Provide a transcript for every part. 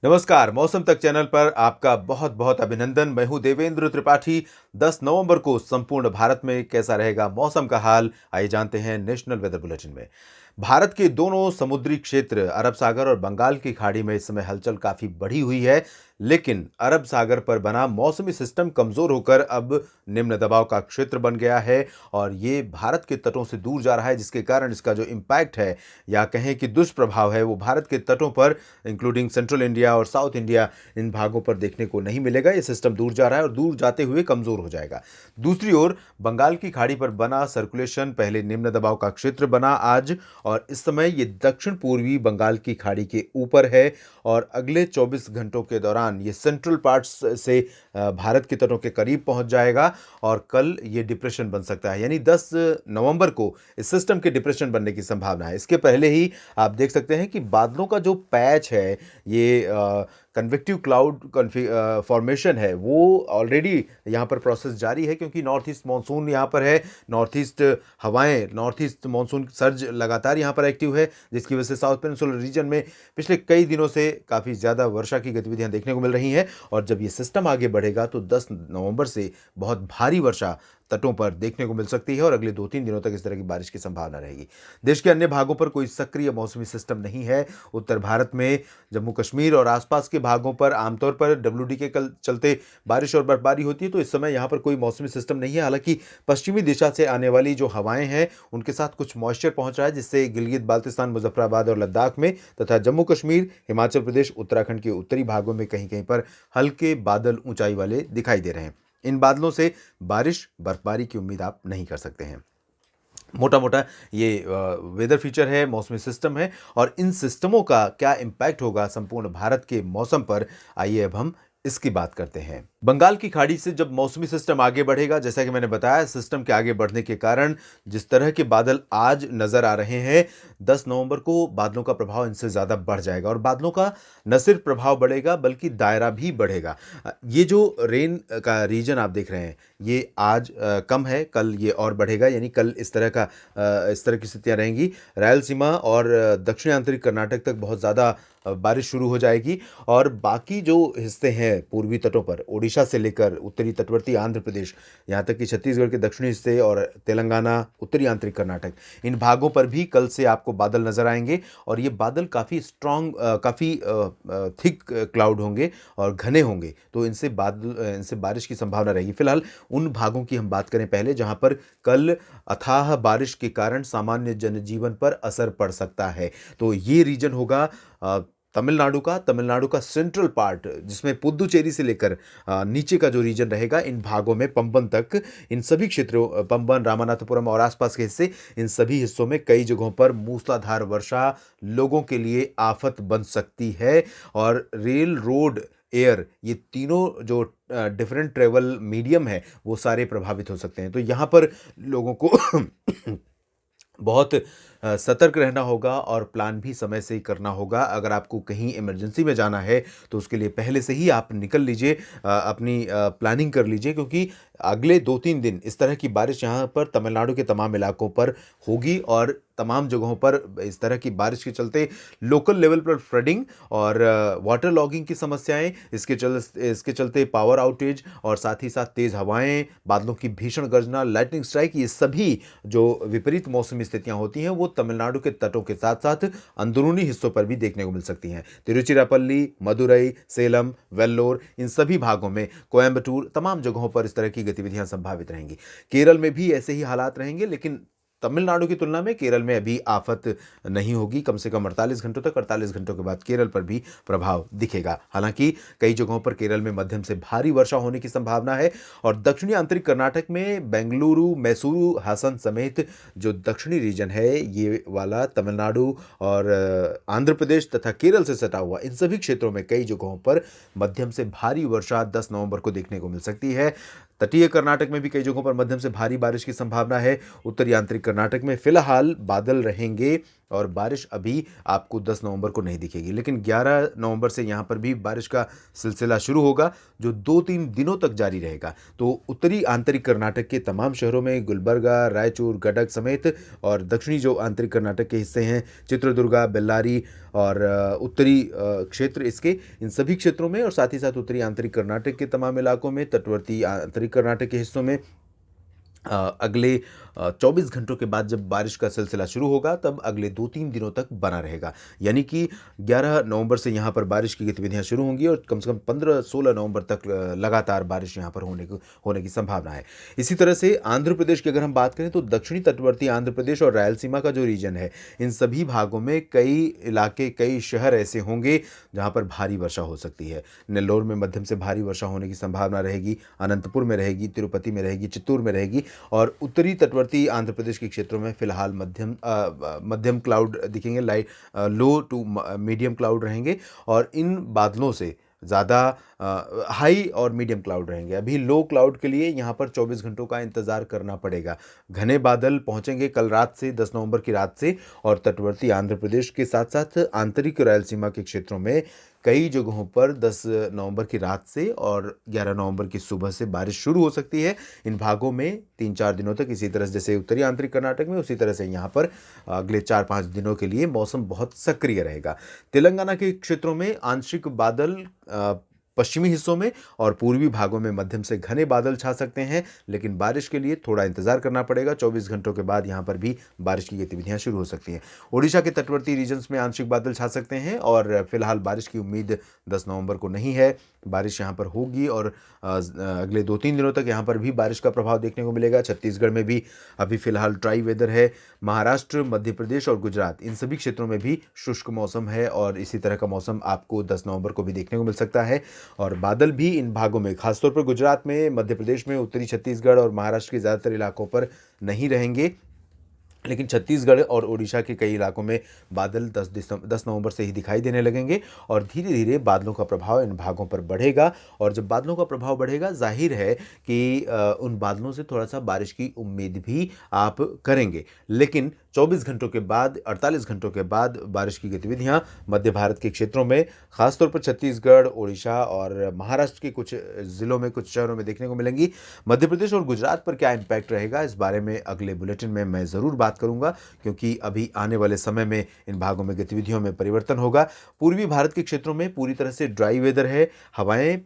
नमस्कार। मौसम तक चैनल पर आपका बहुत बहुत अभिनंदन। मैं हूं देवेंद्र त्रिपाठी। 10 नवंबर को संपूर्ण भारत में कैसा रहेगा मौसम का हाल, आइए जानते हैं नेशनल वेदर बुलेटिन में। भारत के दोनों समुद्री क्षेत्र अरब सागर और बंगाल की खाड़ी में इस समय हलचल काफी बढ़ी हुई है, लेकिन अरब सागर पर बना मौसमी सिस्टम कमजोर होकर अब निम्न दबाव का क्षेत्र बन गया है और ये भारत के तटों से दूर जा रहा है, जिसके कारण इसका जो इम्पैक्ट है या कहें कि दुष्प्रभाव है वो भारत के तटों पर इंक्लूडिंग सेंट्रल इंडिया और साउथ इंडिया, इन भागों पर देखने को नहीं मिलेगा। ये सिस्टम दूर जा रहा है और दूर जाते हुए कमजोर हो जाएगा। दूसरी ओर बंगाल की खाड़ी पर बना सर्कुलेशन पहले निम्न दबाव का क्षेत्र बना आज, और इस समय ये दक्षिण पूर्वी बंगाल की खाड़ी के ऊपर है और अगले 24 घंटों के दौरान ये सेंट्रल पार्ट्स से भारत के तटों के करीब पहुंच जाएगा और कल ये डिप्रेशन बन सकता है। यानी 10 नवंबर को इस सिस्टम के डिप्रेशन बनने की संभावना है। इसके पहले ही आप देख सकते हैं कि बादलों का जो पैच है, ये कन्वेक्टिव क्लाउड फॉर्मेशन है, वो ऑलरेडी यहाँ पर प्रोसेस जारी है, क्योंकि नॉर्थ ईस्ट मानसून यहाँ पर है। नॉर्थ ईस्ट हवाएं, नॉर्थ ईस्ट मानसून सर्ज लगातार यहाँ पर एक्टिव है, जिसकी वजह से साउथ पेनिनसुलर रीजन में पिछले कई दिनों से काफ़ी ज़्यादा वर्षा की गतिविधियाँ देखने को मिल रही हैं। और जब ये सिस्टम आगे बढ़ेगा तो 10 नवंबर से बहुत भारी वर्षा तटों पर देखने को मिल सकती है और अगले 2-3 दिनों तक इस तरह की बारिश की संभावना रहेगी। देश के अन्य भागों पर कोई सक्रिय मौसमी सिस्टम नहीं है। उत्तर भारत में जम्मू कश्मीर और आसपास के भागों पर आमतौर पर डब्ल्यूडी के कल चलते बारिश और बर्फबारी होती है, तो इस समय यहाँ पर कोई मौसमी सिस्टम नहीं है। हालांकि पश्चिमी दिशा से आने वाली जो हवाएं हैं उनके साथ कुछ मॉइस्चर पहुंच रहा है, जिससे गिलगित बाल्तिस्तान, मुजफ्फराबाद और लद्दाख में तथा जम्मू कश्मीर, हिमाचल प्रदेश, उत्तराखंड के उत्तरी भागों में कहीं कहीं पर हल्के बादल ऊंचाई वाले दिखाई दे रहे हैं। इन बादलों से बारिश बर्फबारी की उम्मीद आप नहीं कर सकते हैं। मोटा मोटा ये वेदर फीचर है, मौसमी सिस्टम है, और इन सिस्टमों का क्या इम्पैक्ट होगा संपूर्ण भारत के मौसम पर, आइए अब हम इसकी बात करते हैं। बंगाल की खाड़ी से जब मौसमी सिस्टम आगे बढ़ेगा, जैसा कि मैंने बताया, सिस्टम के आगे बढ़ने के कारण जिस तरह के बादल आज नजर आ रहे हैं, 10 नवंबर को बादलों का प्रभाव इनसे ज्यादा बढ़ जाएगा और बादलों का न सिर्फ प्रभाव बढ़ेगा बल्कि दायरा भी बढ़ेगा। ये जो रेन का रीजन आप देख रहे हैं, ये आज कम है, कल ये और बढ़ेगा। यानी कल इस तरह की स्थितियां रहेंगी। रायलसीमा और दक्षिणी आंतरिक कर्नाटक तक बहुत ज़्यादा बारिश शुरू हो जाएगी और बाकी जो हिस्से हैं पूर्वी तटों पर, ओडिशा से लेकर उत्तरी तटवर्ती आंध्र प्रदेश, यहाँ तक कि छत्तीसगढ़ के दक्षिणी हिस्से और तेलंगाना, उत्तरी आंतरिक कर्नाटक, इन भागों पर भी कल से आपको बादल नजर आएंगे और ये बादल काफ़ी स्ट्रॉन्ग, काफ़ी थिक क्लाउड होंगे और घने होंगे, तो इनसे बारिश की संभावना रहेगी। फिलहाल उन भागों की हम बात करें पहले, जहां पर कल अथाह बारिश के कारण सामान्य जनजीवन पर असर पड़ सकता है। तो ये रीजन होगा तमिलनाडु का सेंट्रल पार्ट, जिसमें पुदुचेरी से लेकर नीचे का जो रीजन रहेगा, इन भागों में पंबन तक, इन सभी क्षेत्रों, पंबन, रामनाथपुरम और आसपास के हिस्से, इन सभी हिस्सों में कई जगहों पर मूसलाधार वर्षा लोगों के लिए आफत बन सकती है। और रेल, रोड, एयर, ये तीनों जो डिफरेंट ट्रेवल मीडियम है, वो सारे प्रभावित हो सकते हैं। तो यहाँ पर लोगों को बहुत सतर्क रहना होगा और प्लान भी समय से ही करना होगा। अगर आपको कहीं इमरजेंसी में जाना है तो उसके लिए पहले से ही आप निकल लीजिए, अपनी प्लानिंग कर लीजिए, क्योंकि अगले 2-3 दिन इस तरह की बारिश यहाँ पर तमिलनाडु के तमाम इलाकों पर होगी और तमाम जगहों पर इस तरह की बारिश के चलते लोकल लेवल पर फ्लडिंग और वाटर लॉगिंग की समस्याएं, इसके चलते पावर आउटेज और साथ ही साथ तेज़ हवाएं, बादलों की भीषण गर्जना, लाइटनिंग स्ट्राइक, ये सभी जो विपरीत मौसमी स्थितियां होती हैं वो तमिलनाडु के तटों के साथ साथ अंदरूनी हिस्सों पर भी देखने को मिल सकती हैं। तिरुचिरापल्ली, मदुरई, सेलम, वेल्लोर, इन सभी भागों में, कोयम्बटूर, तमाम जगहों पर इस तरह की गतिविधियां संभावित रहेंगी। केरल में भी ऐसे ही हालात रहेंगे, लेकिन तमिलनाडु की तुलना में केरल में अभी आफत नहीं होगी। कम से कम 48 घंटों तक, 48 घंटों के बाद केरल पर भी प्रभाव दिखेगा। हालांकि कई जगहों पर केरल में मध्यम से भारी वर्षा होने की संभावना है और दक्षिणी आंतरिक कर्नाटक में बेंगलुरु, मैसूरू, हासन समेत जो दक्षिणी रीजन है, ये वाला तमिलनाडु और आंध्र प्रदेश तथा केरल से सटा हुआ, इन सभी क्षेत्रों में कई जगहों पर मध्यम से भारी वर्षा 10 नवंबर को देखने को मिल सकती है। तटीय कर्नाटक में भी कई जगहों पर मध्यम से भारी बारिश की संभावना है। उत्तरी आंतरिक कर्नाटक में फिलहाल बादल रहेंगे और बारिश अभी आपको 10 नवंबर को नहीं दिखेगी, लेकिन 11 नवंबर से यहाँ पर भी बारिश का सिलसिला शुरू होगा, जो 2-3 दिनों तक जारी रहेगा। तो उत्तरी आंतरिक कर्नाटक के तमाम शहरों में गुलबर्गा, रायचूर, गडक समेत और दक्षिणी जो आंतरिक कर्नाटक के हिस्से हैं, चित्रदुर्गा, बेल्लारी और उत्तरी क्षेत्र इसके, इन सभी क्षेत्रों में और साथ ही साथ उत्तरी आंतरिक कर्नाटक के तमाम इलाकों में, तटवर्ती आंतरिक कर्नाटक के हिस्सों में अगले 24 घंटों के बाद जब बारिश का सिलसिला शुरू होगा, तब अगले 2-3 दिनों तक बना रहेगा। यानी कि 11 नवंबर से यहाँ पर बारिश की गतिविधियाँ शुरू होंगी और कम से कम 15-16 नवंबर तक लगातार बारिश यहाँ पर होने की संभावना है। इसी तरह से आंध्र प्रदेश की अगर हम बात करें, तो दक्षिणी तटवर्ती आंध्र प्रदेश और रायलसीमा का जो रीजन है, इन सभी भागों में कई इलाके, कई शहर ऐसे होंगे जहाँ पर भारी वर्षा हो सकती है। नेल्लोर में मध्यम से भारी वर्षा होने की संभावना रहेगी, अनंतपुर में रहेगी, तिरुपति में रहेगी, चित्तूर में रहेगी और उत्तरी तटवर्ती आंध्र प्रदेश के क्षेत्रों में फिलहाल मध्यम क्लाउड दिखेंगे, light low to medium cloud रहेंगे और इन बादलों से ज़्यादा हाई और मीडियम क्लाउड रहेंगे। अभी लो क्लाउड के लिए यहाँ पर 24 घंटों का इंतज़ार करना पड़ेगा। घने बादल पहुँचेंगे कल रात से, 10 नवंबर की रात से, और तटवर्ती आंध्र प्रदेश के साथ साथ आंतरिक रायलसीमा के क्षेत्रों में कई जगहों पर 10 नवंबर की रात से और 11 नवंबर की सुबह से बारिश शुरू हो सकती है। इन भागों में 3-4 दिनों तक, इसी तरह जैसे उत्तरी आंतरिक कर्नाटक में, उसी तरह से यहाँ पर अगले 4-5 दिनों के लिए मौसम बहुत सक्रिय रहेगा। तेलंगाना के क्षेत्रों में आंशिक बादल, पश्चिमी हिस्सों में और पूर्वी भागों में मध्यम से घने बादल छा सकते हैं, लेकिन बारिश के लिए थोड़ा इंतजार करना पड़ेगा। 24 घंटों के बाद यहाँ पर भी बारिश की गतिविधियाँ शुरू हो सकती हैं। ओडिशा के तटवर्ती रीजन्स में आंशिक बादल छा सकते हैं और फिलहाल बारिश की उम्मीद 10 नवंबर को नहीं है। बारिश यहाँ पर होगी और अगले 2-3 दिनों तक यहाँ पर भी बारिश का प्रभाव देखने को मिलेगा। छत्तीसगढ़ में भी अभी फिलहाल ड्राई वेदर है। महाराष्ट्र, मध्य प्रदेश और गुजरात, इन सभी क्षेत्रों में भी शुष्क मौसम है और इसी तरह का मौसम आपको 10 नवंबर को भी देखने को मिल सकता है। और बादल भी इन भागों में, खासतौर पर गुजरात में, मध्य प्रदेश में, उत्तरी छत्तीसगढ़ और महाराष्ट्र के ज़्यादातर इलाकों पर नहीं रहेंगे, लेकिन छत्तीसगढ़ और ओडिशा के कई इलाकों में बादल 10 नवंबर से ही दिखाई देने लगेंगे और धीरे धीरे बादलों का प्रभाव इन भागों पर बढ़ेगा। और जब बादलों का प्रभाव बढ़ेगा, जाहिर है कि उन बादलों से थोड़ा सा बारिश की उम्मीद भी आप करेंगे, लेकिन 24 घंटों के बाद, 48 घंटों के बाद बारिश की गतिविधियां मध्य भारत के क्षेत्रों में, खासतौर पर छत्तीसगढ़, ओडिशा और महाराष्ट्र के कुछ ज़िलों में, कुछ शहरों में देखने को मिलेंगी। मध्य प्रदेश और गुजरात पर क्या इम्पैक्ट रहेगा, इस बारे में अगले बुलेटिन में मैं ज़रूर बात करूंगा, क्योंकि अभी आने वाले समय में इन भागों में गतिविधियों में परिवर्तन होगा। पूर्वी भारत के क्षेत्रों में पूरी तरह से ड्राई वेदर है। हवाएं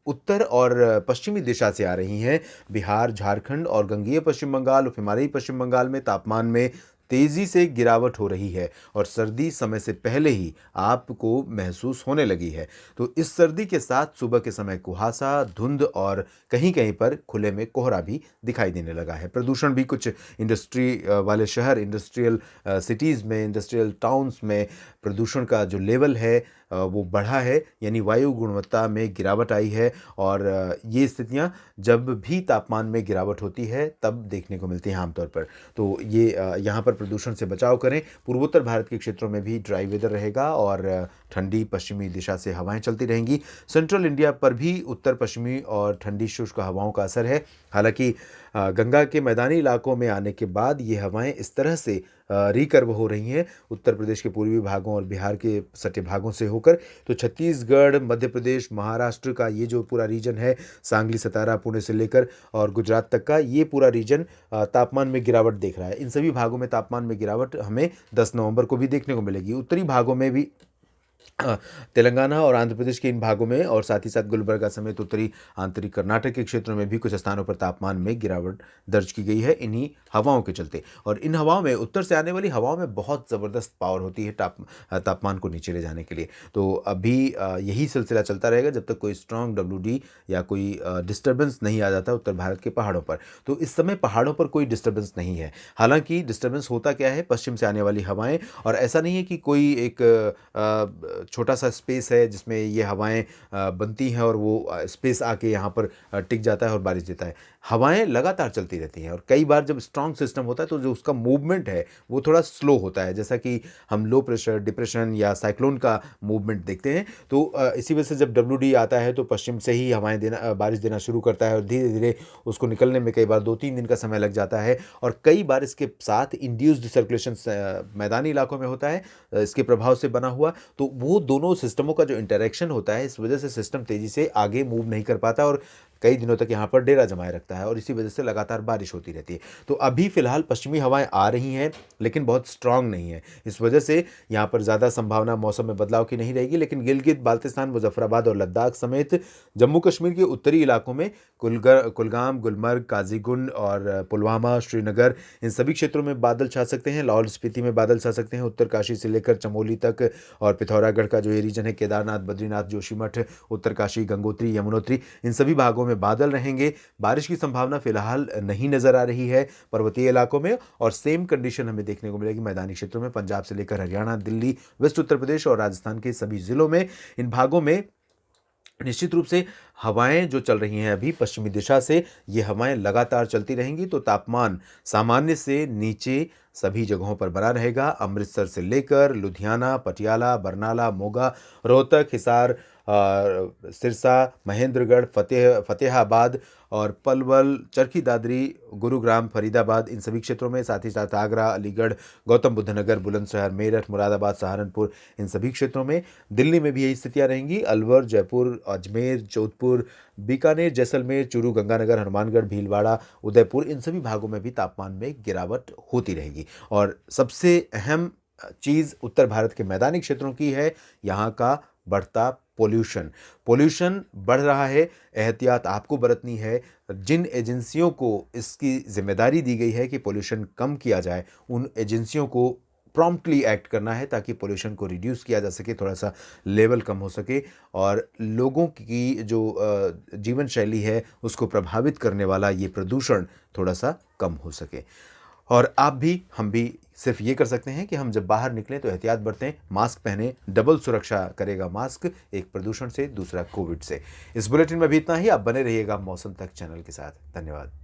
उत्तर और पश्चिमी दिशा से आ रही हैं। बिहार, झारखंड और गंगेय पश्चिम बंगाल, उप हिमालयी पश्चिम बंगाल में तापमान में तेजी से गिरावट हो रही है और सर्दी समय से पहले ही आपको महसूस होने लगी है। तो इस सर्दी के साथ सुबह के समय कुहासा, धुंध और कहीं कहीं पर खुले में कोहरा भी दिखाई देने लगा है। प्रदूषण भी कुछ इंडस्ट्री वाले शहर, इंडस्ट्रियल सिटीज़ में, इंडस्ट्रियल टाउन्स में प्रदूषण का जो लेवल है वो बढ़ा है, यानी वायु गुणवत्ता में गिरावट आई है। और ये स्थितियां जब भी तापमान में गिरावट होती है तब देखने को मिलती हैं आमतौर पर। तो ये यहाँ पर प्रदूषण से बचाव करें। पूर्वोत्तर भारत के क्षेत्रों में भी ड्राई वेदर रहेगा और ठंडी पश्चिमी दिशा से हवाएं चलती रहेंगी। सेंट्रल इंडिया पर भी उत्तर पश्चिमी और ठंडी शुष्क हवाओं का असर है। हालांकि गंगा के मैदानी इलाकों में आने के बाद ये हवाएं इस तरह से रिकर्व हो रही हैं उत्तर प्रदेश के पूर्वी भागों और बिहार के सटे भागों से होकर, तो छत्तीसगढ़, मध्य प्रदेश, महाराष्ट्र का ये जो पूरा रीजन है, सांगली, सतारा, पुणे से लेकर और गुजरात तक का ये पूरा रीजन तापमान में गिरावट देख रहा है। इन सभी भागों में तापमान में गिरावट हमें 10 नवंबर को भी देखने को मिलेगी। उत्तरी भागों में भी तेलंगाना और आंध्र प्रदेश के इन भागों में और साथ ही साथ गुलबर्गा समेत उत्तरी आंतरिक कर्नाटक के क्षेत्रों में भी कुछ स्थानों पर तापमान में गिरावट दर्ज की गई है इन्हीं हवाओं के चलते। और इन हवाओं में, उत्तर से आने वाली हवाओं में बहुत ज़बरदस्त पावर होती है तापमान को नीचे ले जाने के लिए। तो अभी यही सिलसिला चलता रहेगा जब तक कोई स्ट्रॉन्ग WD या कोई डिस्टर्बेंस नहीं आ जाता उत्तर भारत के पहाड़ों पर। तो इस समय पहाड़ों पर कोई डिस्टर्बेंस नहीं है। हालांकि डिस्टर्बेंस होता क्या है, पश्चिम से आने वाली हवाएं, और ऐसा नहीं है कि कोई एक छोटा सा स्पेस है जिसमें ये हवाएं बनती हैं और वो स्पेस आके यहाँ पर टिक जाता है और बारिश देता है। हवाएं लगातार चलती रहती हैं और कई बार जब स्ट्रॉन्ग सिस्टम होता है तो जो उसका मूवमेंट है वो थोड़ा स्लो होता है, जैसा कि हम लो प्रेशर, डिप्रेशन या साइक्लोन का मूवमेंट देखते हैं। तो इसी वजह से जब WD आता है तो पश्चिम से ही हवाएं देना, बारिश देना शुरू करता है और धीरे धीरे उसको निकलने में कई बार 2-3 दिन का समय लग जाता है। और कई बार इसके साथ इंड्यूस्ड सर्कुलेशन मैदानी इलाकों में होता है इसके प्रभाव से बना हुआ। तो वो दोनों सिस्टमों का जो इंटरेक्शन होता है, इस वजह से सिस्टम तेजी से आगे मूव नहीं कर पाता और कई दिनों तक यहाँ पर डेरा जमाए रखता है और इसी वजह से लगातार बारिश होती रहती है। तो अभी फिलहाल पश्चिमी हवाएं आ रही हैं लेकिन बहुत स्ट्रांग नहीं है। इस वजह से यहाँ पर ज़्यादा संभावना मौसम में बदलाव की नहीं रहेगी, लेकिन गिलगित बाल्टिस्तान, मुजफ्फराबाद और लद्दाख समेत जम्मू कश्मीर के उत्तरी इलाकों में कुलगाम, गुलमर्ग, काजीगुंड और पुलवामा, श्रीनगर, इन सभी क्षेत्रों में बादल छा सकते हैं। लाहौल स्पीति में बादल छा सकते हैं। उत्तरकाशी से लेकर चमोली तक और पिथौरागढ़ का जो ये रीजन है, केदारनाथ, बद्रीनाथ, जोशीमठ, उत्तरकाशी, गंगोत्री, यमुनोत्री, इन सभी भागों में बादल रहेंगे। बारिश की संभावना फिलहाल नहीं नजर आ रही है पर्वतीय इलाकों में और सेम कंडीशन हमें देखने को मिलेगी मैदानी क्षेत्रों में, पंजाब से लेकर हरियाणा, दिल्ली, वेस्ट उत्तर प्रदेश और राजस्थान के सभी जिलों में। इन भागों में निश्चित रूप से हवाएं जो चल रही हैं अभी पश्चिमी दिशा से, ये हवाएं लगातार चलती रहेंगी तो तापमान सामान्य से नीचे सभी जगहों पर बना रहेगा। अमृतसर से लेकर लुधियाना, पटियाला, बरनाला, मोगा, रोहतक, हिसार, सिरसा, महेंद्रगढ़, फतेहाबाद और पलवल, चरखी दादरी, गुरुग्राम, फरीदाबाद, इन सभी क्षेत्रों में, साथ ही साथ आगरा, अलीगढ़, गौतम बुद्ध नगर, बुलंदशहर, मेरठ, मुरादाबाद, सहारनपुर, इन सभी क्षेत्रों में। दिल्ली में भी यही स्थितियां रहेंगी। अलवर, जयपुर, अजमेर, जोधपुर, बीकानेर, जैसलमेर, चूरू, गंगानगर, हनुमानगढ़, भीलवाड़ा, उदयपुर, इन सभी भागों में भी तापमान में गिरावट होती रहेगी। और सबसे अहम चीज़ उत्तर भारत के मैदानी क्षेत्रों की है, यहाँ का बढ़ता पोल्यूशन बढ़ रहा है। एहतियात आपको बरतनी है। जिन एजेंसियों को इसकी जिम्मेदारी दी गई है कि पोल्यूशन कम किया जाए, उन एजेंसियों को प्रॉम्प्टली एक्ट करना है ताकि पोल्यूशन को रिड्यूस किया जा सके, थोड़ा सा लेवल कम हो सके और लोगों की जो जीवन शैली है उसको प्रभावित करने वाला ये प्रदूषण थोड़ा सा कम हो सके। और आप भी, हम भी सिर्फ ये कर सकते हैं कि हम जब बाहर निकलें तो एहतियात बरतें, मास्क पहनें। डबल सुरक्षा करेगा मास्क, एक प्रदूषण से, दूसरा कोविड से। इस बुलेटिन में भी इतना ही। आप बने रहिएगा मौसम तक चैनल के साथ। धन्यवाद।